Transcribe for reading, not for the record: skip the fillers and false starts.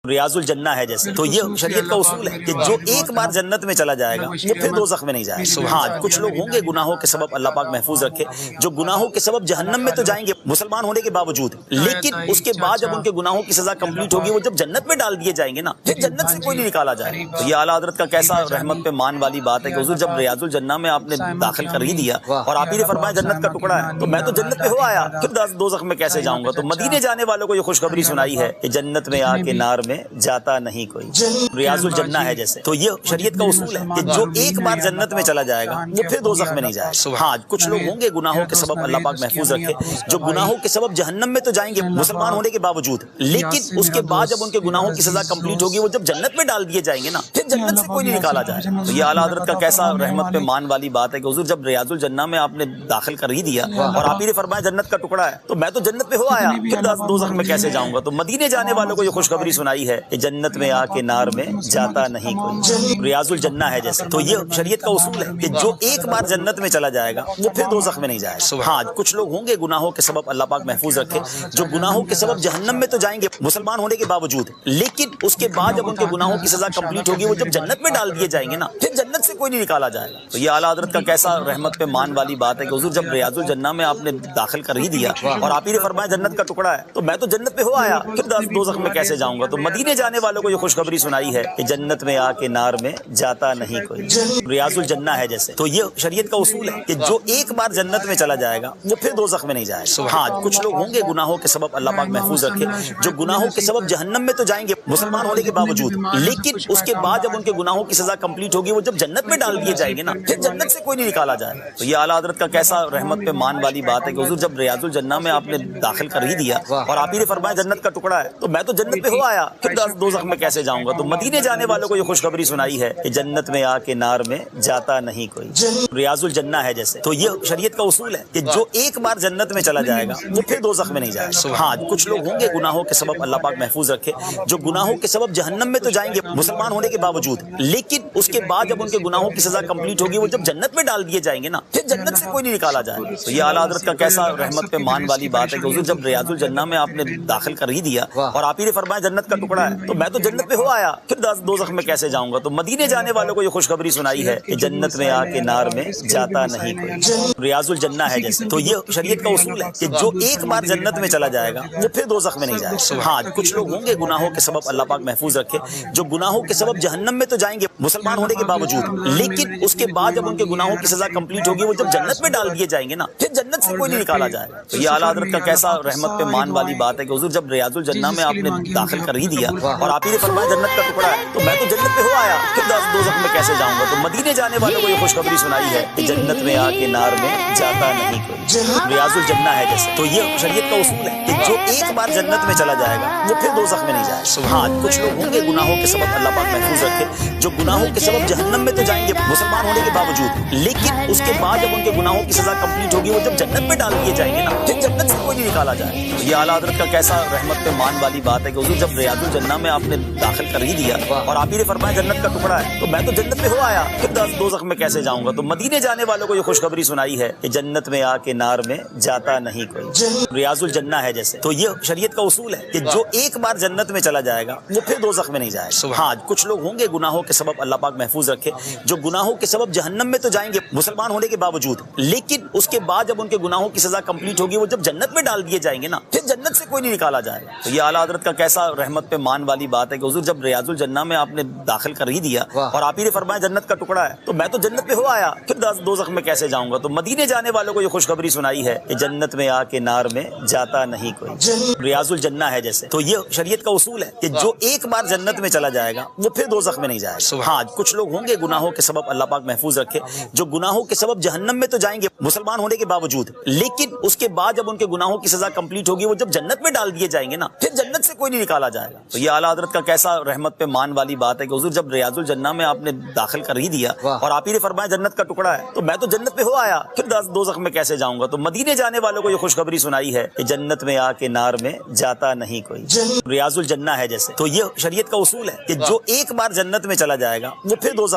ریاض الجنہ ہے جیسے، تو یہ شریعت کا اصول ہے کہ جو ایک بار جنت میں چلا جائے گا وہ پھر دوزخ میں نہیں جائے گا۔ ہاں کچھ لوگ ہوں گے گناہوں کے سبب، اللہ پاک محفوظ رکھے، جو گناہوں کے سبب جہنم میں تو جائیں گے مسلمان ہونے کے باوجود، لیکن اس کے بعد جب ان کے گناہوں کی سزا کمپلیٹ ہوگی وہ جب جنت میں ڈال دیے جائیں گے نا، پھر جنت سے کوئی نہیں نکالا جائے گا۔ تو یہ اعلیٰ حضرت کا کیسا رحمت پہ مان والی بات ہے کہ حضور جب ریاض الجنہ میں آپ نے داخل کر ہی دیا اور آپ ہی نے فرمایا جنت کا ٹکڑا ہے، تو میں تو جنت میں ہو آیا، پھر دوزخ میں کیسے جاؤں گا؟ تو مدینے جانے والوں کو یہ خوشخبری سنائی ہے کہ جنت میں آ کے نار میں جاتا نہیں کوئی۔ ریاض الجنہ ہے جیسے، تو یہ شریعت کا اصول ہے کہ جو ایک بار جنت میں چلا جائے گا وہ پھر دوزخ میں نہیں جائے گا۔ ہاں کچھ لوگ ہوں گے گناہوں کے سبب، اللہ پاک محفوظ رکھے، جو گناہوں کے سبب جہنم میں تو جائیں گے مسلمان ہونے کے باوجود، لیکن اس کے بعد جب ان کے گناہوں کی سزا کمپلیٹ ہوگی وہ جب جنت میں ڈال دیے جائیں گے نا، پھر جنت سے کوئی نہیں نکالا جائے گا۔ تو یہ اعلیٰ حضرت کا کیسا رحمت پہ مان والی بات ہے کہ حضور جب ریاض الجنہ میں آپ نے داخل کر ہی دیا اور آپ ہی نے فرمایا جنت کا ٹکڑا ہے، تو میں تو جنت میں ہو آیا، پھر دوزخ میں کیسے جاؤں گا؟ تو مدینے جانے والوں کو یہ خوشخبری سنائی ہے کہ جنت میں آ کے نار میں جاتا نہیں کوئی۔ ریاض الجنہ ہے جیسے، تو یہ شریعت کا اصول ہے کہ جو ایک بار جنت میں چلا جائے گا وہ پھر دوزخ میں نہیں جائے گا۔ ہاں کچھ لوگ ہوں گے گناہوں کے سبب، اللہ پاک محفوظ رکھے، جو گناہوں کے سبب جہنم میں تو جائیں گے مسلمان ہونے کے باوجود، لیکن اس کے بعد جب ان کے گناہوں کی سزا کمپلیٹ ہوگی وہ جب جنت میں ڈال دیے جائیں گے نا، پھر جنت سے کوئی نہیں نکالا جائے گا۔ تو یہ اعلیٰ حضرت کا کیسا رحمت پہ مان والی بات ہے کہ حضور جب ریاض الجنہ میں آپ نے داخل کر ہی دیا اور آپ ہی نے فرمایا جنت کا ٹکڑا ہے، تو میں تو جنت میں ہو آیا، پھر دوزخ میں کیسے جاؤں گا؟ تو مدینے جانے والوں کو یہ خوشخبری سنائی ہے کہ جنت میں آ کے نار میں جاتا نہیں کوئی۔ ریاض الجنہ ہے جیسے، تو یہ شریعت کا اصول ہے کہ جو ایک بار جنت میں چلا جائے گا وہ پھر دوزخ میں نہیں جائے گا۔ ہاں کچھ لوگ ہوں گے گناہوں کے سبب، اللہ پاک محفوظ رکھے، جو گناہوں کے سبب جہنم میں تو جائیں گے مسلمان ہونے کے باوجود، لیکن اس کے بعد جب ان کے گناہوں کی سزا کمپلیٹ ہوگی وہ جب جنت میں ڈال دیے جائیں گے نا، پھر جنت سے کوئی نہیں نکالا جائے گا۔ تو یہ اعلیٰ حضرت کا کیسا رحمت پہ مان والی بات ہے کہ حضور جب ریاض الجنہ میں آپ نے داخل کر ہی دیا اور آپ ہی نے فرمایا جنت کا ٹکڑا ہے، تو میں تو جنت میں ہو آیا، پھر دوزخ میں کیسے جاؤں گا؟ تو مدینے جانے والوں کو یہ خوشخبری سنائی ہے کہ جنت میں آ کے نار میں جاتا نہیں کوئی۔ ریاض الجنہ ہے جیسے، تو یہ شریعت کا اصول ہے کہ جو ایک بار جنت میں چلا جائے گا وہ پھر دوزخ میں نہیں جائے گا۔ ہاں کچھ لوگ ہوں گے گناہوں کے سبب، اللہ پاک محفوظ رکھے، جو گناہوں کے سبب جہنم میں تو جائیں گے مسلمان ہونے کے باوجود، لیکن اس کے بعد جب ان کے گناہوں کی سزا کمپلیٹ ہوگی وہ جب جنت میں ڈال دیے جائیں گے نا، پھر جنت سے کوئی نہیں نکالا جائے گا۔ تو یہ اعلیٰ حضرت کا کیسا رحمت پہ مان والی بات ہے کہ حضور جب ریاض الجنہ میں آپ نے داخل کر ہی دیا اور آپ ہی نے فرمایا جنت کا ٹکڑا ہے، تو میں تو جنت میں ہو آیا، پھر دوزخ میں کیسے جاؤں گا؟ تو مدینے جانے والوں کو یہ خوشخبری سنائی ہے کہ جنت میں آ کے نار میں جاتا نہیں کوئی۔ ریاض الجنہ ہے جیسے، تو یہ شریعت کا اصول ہے کہ جو ایک بار جنت میں چلا جائے گا وہ پھر دوزخ میں نہیں جائے گا۔ ہاں کچھ لوگ ہوں گے گناہوں کے سبب، اللہ پاک محفوظ رکھے، جو گناہوں کے سبب جہنم میں تو جائیں گے مسلمان ہونے کے باوجود، لیکن اس کے بعد جب ان کے گناہوں کی سزا کمپلیٹ ہوگی وہ جب جنت میں ڈال دیے جائیں گے نا، پھر جنت سے کوئی نہیں نکالا جائے گا۔ تو یہ اعلیٰ حضرت کا کیسا رحمت پہ مان والی بات ہے کہ حضور جب ریاض الجنہ میں آپ نے داخل کر ہی دیا اور آپ ہی نے فرمایا جنت کا ٹکڑا ہے، تو میں تو جنت میں ہو آیا، پھر دوزخ میں کیسے جاؤں گا؟ تو مدینے جانے والوں کو یہ خوشخبری سنائی ہے کہ جنت میں آ کے نار میں جاتا نہیں کوئی۔ ریاض الجنہ ہے جیسے، تو یہ شریعت کا اصول ہے کہ جو ایک بار جنت میں چلا جائے گا وہ پھر دوزخ میں نہیں جائے گا۔ ہاں کچھ لوگ ہوں گے گناہوں کے سبب، اللہ پاک محفوظ رکھے، جو گناہوں کے سبب جہنم میں تو جائیں گے مسلمان ہونے کے باوجود، لیکن اس کے بعد جب ان کے گناہوں کی سزا کمپلیٹ ہوگی وہ جب جنت میں ڈال دیے جائیں گے نا، پھر جنت سے کوئی نہیں نکالا جائے گا۔ یہ اعلیٰ حضرت کا کیسا رحمت پہ مان والی بات ہے کہ حضور جب ریاض الجنہ میں آپ نے داخل کر ہی دیا اور آپ ہی نے فرمایا جنت کا ٹکڑا ہے، تو میں تو جنت میں ہو آیا، پھر دوزخ میں کیسے جاؤں گا؟ تو مدینے جانے والوں کو یہ خوشخبری سنائی ہے کہ جنت میں آ کے نار میں جاتا نہیں کوئی۔ ریاض الجنہ ہے جیسے، تو یہ شریعت کا اصول ہے کہ جو ایک بار جنت میں چلا جائے گا وہ پھر دوزخ میں نہیں جائے گا۔ ہاں کچھ لوگ ہوں گے گناہوں کے سبب، اللہ پاک محفوظ رکھے، جو گناہوں کے سبب جہنم میں تو جائیں گے مسلمان ہونے کے باوجود، لیکن اس کے بعد جب ان کے گناہوں کی سزا کمپلیٹ ہوگی وہ جب جنت میں ڈال دیے جائیں گے نا، پھر جنت سے کوئی نہیں نکالا جائے گا۔ تو یہ اعلیٰ حضرت کا کیسا رحمت پہ مان والی بات ہے کہ حضور جب ریاض الجنہ میں آپ نے داخل کر ہی دیا اور آپ ہی نے فرمایا جنت کا ٹکڑا ہے، تو میں تو جنت میں ہو آیا، پھر دوزخ میں کیسے جاؤں گا؟ تو مدینے جانے والوں کو یہ خوشخبری سنائی ہے کہ جنت میں آ کے نار میں جاتا نہیں کوئی۔ ریاض الجنہ ہے جیسے، تو یہ شریعت کا اصول ہے کہ جو ایک بار جنت میں چلا جائے گا وہ پھر دوزخ میں نہیں جائے گا۔ ہاں کچھ لوگ ہوں گے گناہوں کے سبب، اللہ پاک محفوظ رکھے، جو گناہوں کے سبب جہنم میں تو جائیں گے مسلمان ہونے کے باوجود، لیکن اس کے بعد جب ان کے گناہوں کی سزا کمپلیٹ ہوگی وہ جب جنت میں ڈال دیے جائیں گے نا، پھر جنت سے کوئی نہیں نکالا جائے گا۔ تو یہ اعلیٰ حضرت کا کیسا رحمت پہ مان والی بات ہے کہ حضور جب ریاض الجنہ میں آپ نے داخل کر ہی دیا اور آپ ہی نے فرمایا جنت کا ٹکڑا ہے، تو میں تو جنت میں ہو آیا، پھر دوزخ میں کیسے جاؤں گا؟ تو مدینے جانے والوں کو یہ خوشخبری سنائی ہے کہ جنت میں آ کے نار میں جاتا نہیں کوئی۔ ریاض الجنہ ہے جیسے، تو یہ شریعت کا اصول ہے کہ جو ایک بار جنت میں چلا جائے گا وہ پھر دوزخ